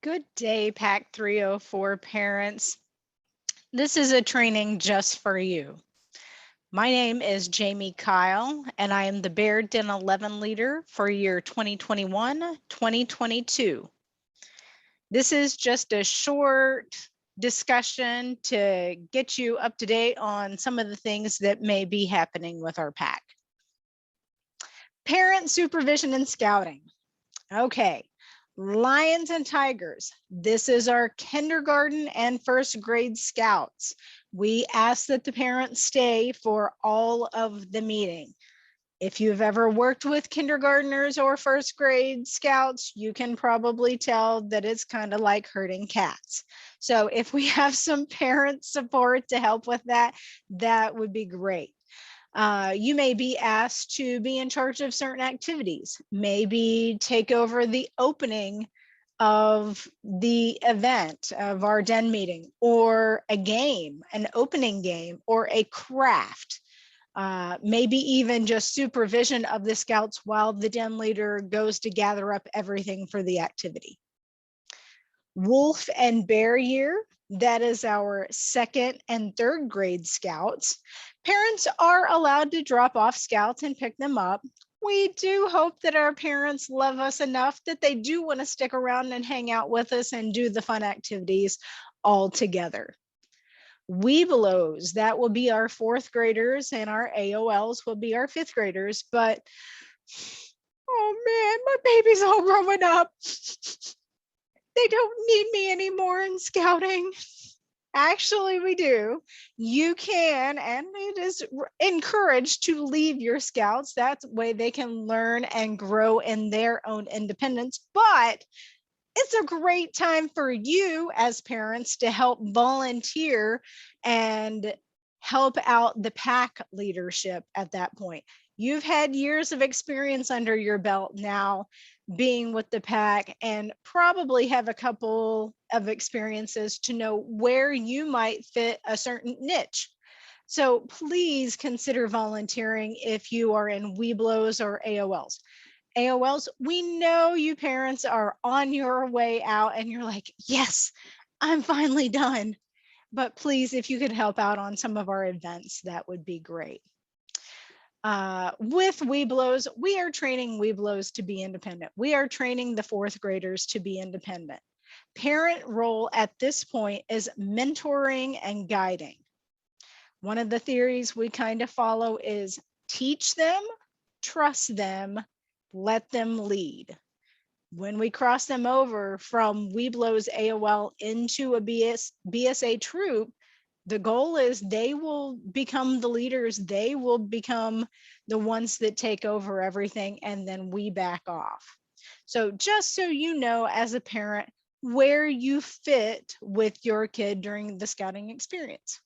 Good day, Pack 304 parents. This is a training just for you. My name is Jamie Kyle, and I am the Bear Den 11 leader for year 2021-2022. This is just a short discussion to get you up to date on some of the things that may be happening with our pack. Parent supervision and scouting. Okay. Lions and Tigers. This is our kindergarten and first grade scouts. We ask that the parents stay for all of the meeting. If you've ever worked with kindergartners or first grade scouts, you can probably tell that it's kind of like herding cats. So if we have some parent support to help with that, that would be great. You may be asked to be in charge of certain activities, maybe take over the opening of the event of our den meeting, or a game, an opening game, or a craft. Maybe even just supervision of the scouts while the den leader goes to gather up everything for the activity. Wolf and Bear year, that is our second and third grade scouts. Parents are allowed to drop off scouts and pick them up. We do hope that our parents love us enough that they do want to stick around and hang out with us and do the fun activities all together. Webelos, that will be our fourth graders, and our AOLs will be our fifth graders. But, oh man, my baby's all growing up. They don't need me anymore in scouting. Actually, we do. You can, and it is encouraged to leave your scouts. That way they can learn and grow in their own independence. But it's a great time for you as parents to help volunteer and help out the pack leadership at that point. You've had years of experience under your belt now being with the pack, and probably have a couple of experiences to know where you might fit a certain niche. So please consider volunteering if you are in Webelos or AOLs. AOLs, we know you parents are on your way out and you're like, yes, I'm finally done. But please, if you could help out on some of our events, that would be great. With Webelos, we are training Webelos to be independent. We are training the fourth graders to be independent. Parent role at this point is mentoring and guiding. One of the theories we kind of follow is teach them, trust them, let them lead. When we cross them over from Webelos AOL into a BSA troop, the goal is they will become the leaders. They will become the ones that take over everything, and then we back off. So just so you know, as a parent, where you fit with your kid during the scouting experience.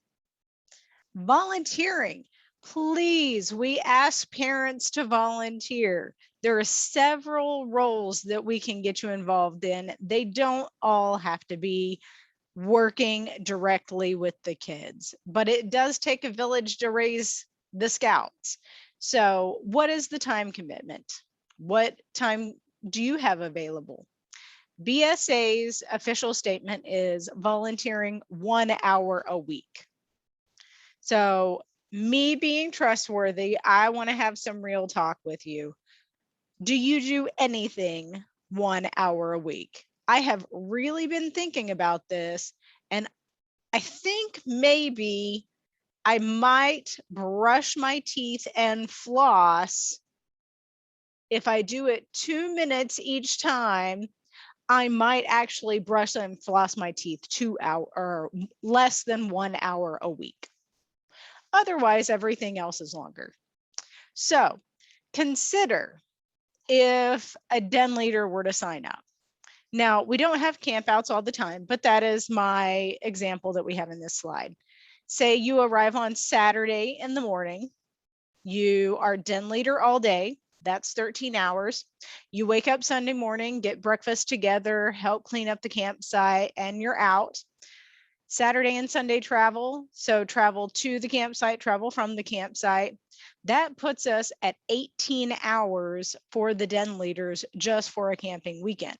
Volunteering. Please, we ask parents to volunteer. There are several roles that we can get you involved in. They don't all have to be working directly with the kids, but it does take a village to raise the scouts. So what is the time commitment? What time do you have available? BSA's official statement is volunteering 1 hour a week. So me being trustworthy, I want to have some real talk with you. Do you do anything 1 hour a week? I have really been thinking about this, and I think maybe I might brush my teeth and floss. If I do it 2 minutes each time, I might actually brush and floss my teeth 2 hours or less than 1 hour a week. Otherwise, everything else is longer. So consider if a den leader were to sign up. Now, we don't have campouts all the time, but that is my example that we have in this slide. Say you arrive on Saturday in the morning, you are den leader all day, that's 13 hours. You wake up Sunday morning, get breakfast together, help clean up the campsite, and you're out. Saturday and Sunday travel, so travel to the campsite, travel from the campsite. That puts us at 18 hours for the den leaders just for a camping weekend.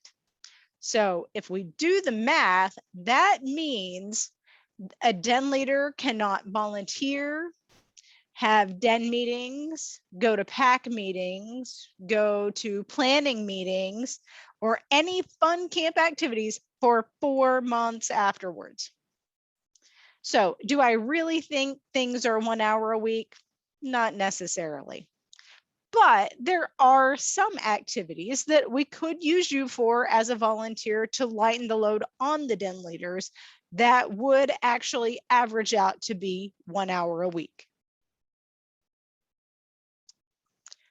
So if we do the math, that means a den leader cannot volunteer, have den meetings, go to PAC meetings, go to planning meetings, or any fun camp activities for 4 months afterwards. So do I really think things are 1 hour a week? Not necessarily. But there are some activities that we could use you for as a volunteer to lighten the load on the den leaders that would actually average out to be 1 hour a week.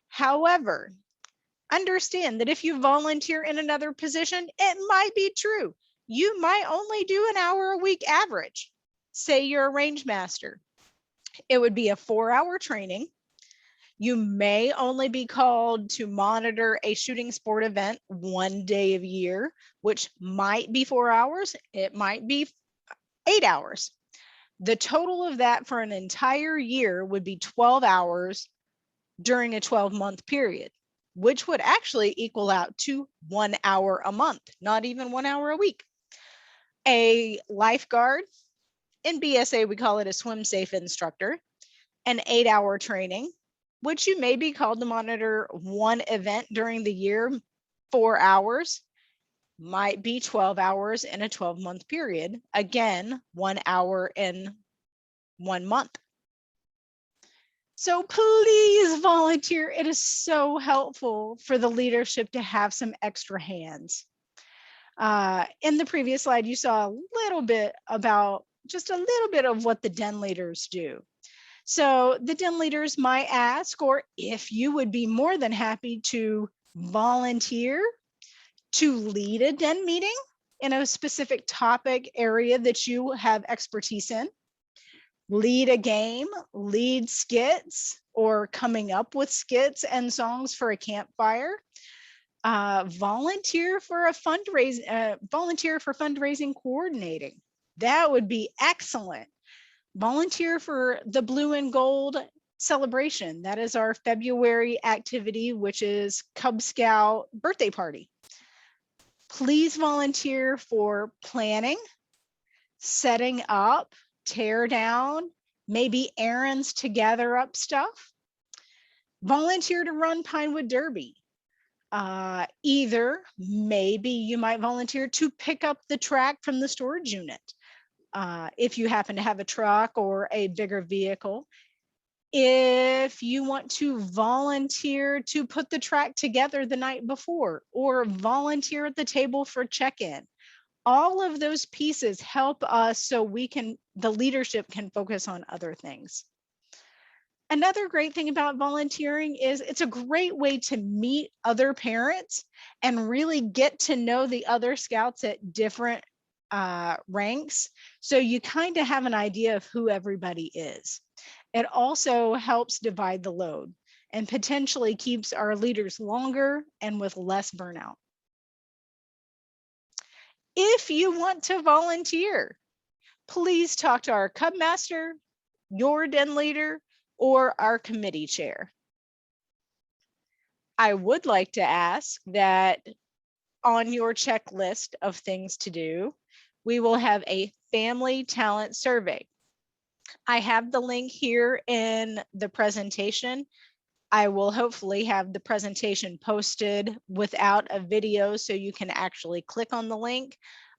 However, understand that if you volunteer in another position, it might be true. You might only do 1 hour a week average. Say you're a range master. It would be a 4-hour training. You may only be called to monitor a shooting sport event 1 day of year, which might be 4 hours. It might be 8 hours. The total of that for an entire year would be 12 hours during a 12-month period, which would actually equal out to 1 hour a month, not even 1 hour a week. A lifeguard, in BSA, we call it a swim safe instructor, an 8-hour training, which you may be called to monitor one event during the year, 4 hours, might be 12 hours in a 12-month period. Again, 1 hour in 1 month. So please volunteer. It is so helpful for the leadership to have some extra hands. In the previous slide, you saw a little bit about just a little bit of what the den leaders do. So the den leaders might ask, or if you would be more than happy to volunteer to lead a den meeting in a specific topic area that you have expertise in, lead a game, lead skits, or coming up with skits and songs for a campfire, volunteer for fundraising coordinating. That would be excellent. Volunteer for the Blue and Gold celebration. That is our February activity, which is Cub Scout birthday party. Please volunteer for planning, setting up, tear down, maybe errands to gather up stuff. Volunteer to run Pinewood Derby. Either maybe you might volunteer to pick up the track from the storage unit. If you happen to have a truck or a bigger vehicle. If you want to volunteer to put the track together the night before, or volunteer at the table for check-in. All of those pieces help us so the leadership can focus on other things. Another great thing about volunteering is it's a great way to meet other parents and really get to know the other scouts at different ranks. So you kind of have an idea of who everybody is. It also helps divide the load and potentially keeps our leaders longer and with less burnout. If you want to volunteer, please talk to our Cub Master, your den leader, or our committee chair. I would like to ask that on your checklist of things to do, we will have a family talent survey. I have the link here in the presentation. I will hopefully have the presentation posted without a video so you can actually click on the link.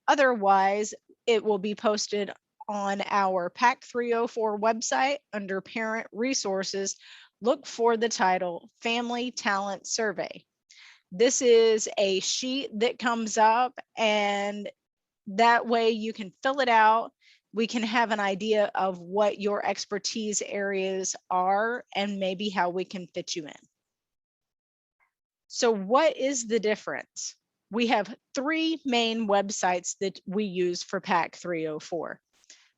Otherwise, it will be posted on our PAC 304 website under Parent Resources. Look for the title Family Talent Survey. This is a sheet that comes up, and that way you can fill it out. We can have an idea of what your expertise areas are and maybe how we can fit you in. So what is the difference? We have 3 main websites that we use for PAC 304.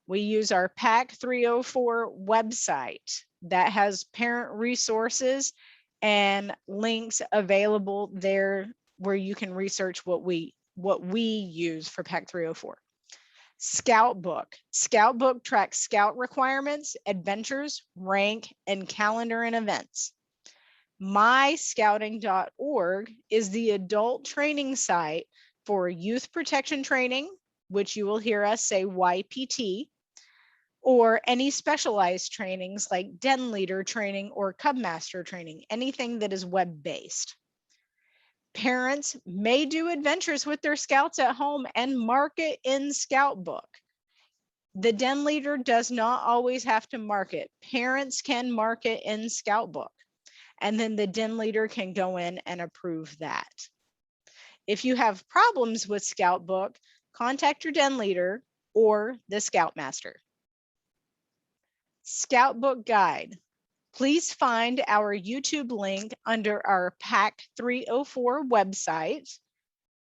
We use our PAC 304 website that has parent resources and links available there where you can research what we use for PAC 304. Scoutbook. Scoutbook tracks scout requirements, adventures, rank, and calendar and events. MyScouting.org is the adult training site for youth protection training, which you will hear us say YPT, or any specialized trainings like den leader training or cub master training, anything that is web-based. Parents may do adventures with their scouts at home and mark it in Scout Book. The den leader does not always have to mark it. Parents can mark it in Scout Book, and then the den leader can go in and approve that. If you have problems with Scout Book, contact your den leader or the Scoutmaster. Scout Book Guide. Please find our YouTube link under our PAC 304 website.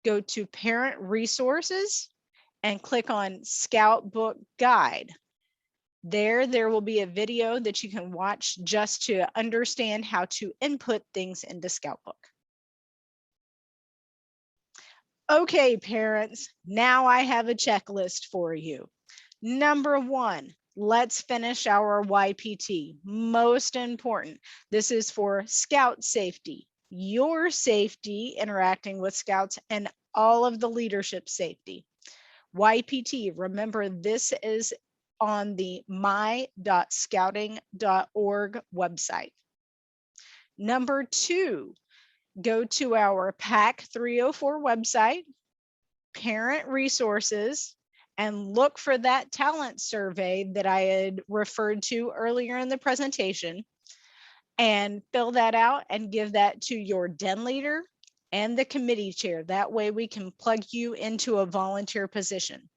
Go to Parent Resources and click on Scout Book Guide. There will be a video that you can watch just to understand how to input things into Scout Book. Okay, parents, now I have a checklist for you. Number 1, let's finish our YPT. Most important, this is for Scout safety, your safety interacting with Scouts, and all of the leadership safety. YPT, remember this is on the my.scouting.org website. Number 2, go to our PAC 304 website, Parent Resources, and look for that talent survey that I had referred to earlier in the presentation, and fill that out and give that to your den leader and the committee chair. That way we can plug you into a volunteer position.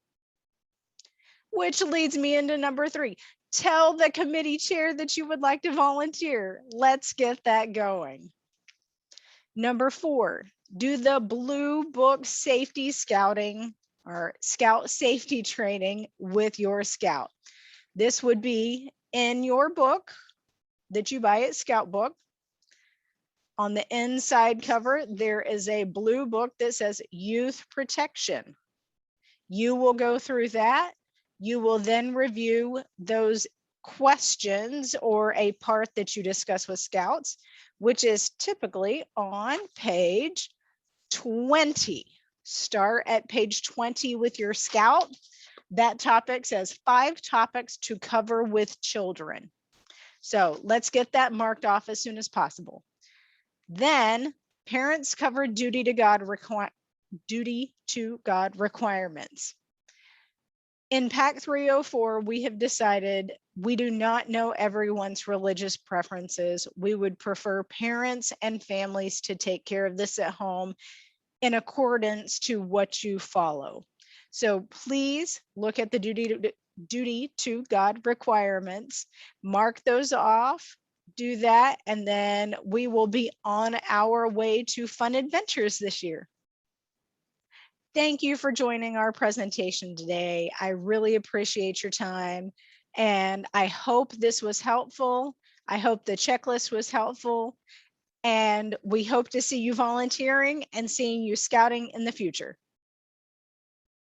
Which leads me into number 3. Tell the committee chair that you would like to volunteer. Let's get that going. Number 4, do the Blue Book safety scouting or Scout safety training with your Scout. This would be in your book that you buy at Scout Book. On the inside cover, there is a blue book that says Youth Protection. You will go through that. You will then review those questions or a part that you discuss with Scouts, which is typically on page 20. Start at page 20 with your Scout. That topic says 5 topics to cover with children. So let's get that marked off as soon as possible. Then parents cover duty to God requirements. In PAC 304, we have decided we do not know everyone's religious preferences. We would prefer parents and families to take care of this at home in accordance to what you follow. So please look at the duty to God requirements, mark those off, do that, and then we will be on our way to fun adventures this year. Thank you for joining our presentation today. I really appreciate your time, and I hope this was helpful. I hope the checklist was helpful, and we hope to see you volunteering and seeing you scouting in the future.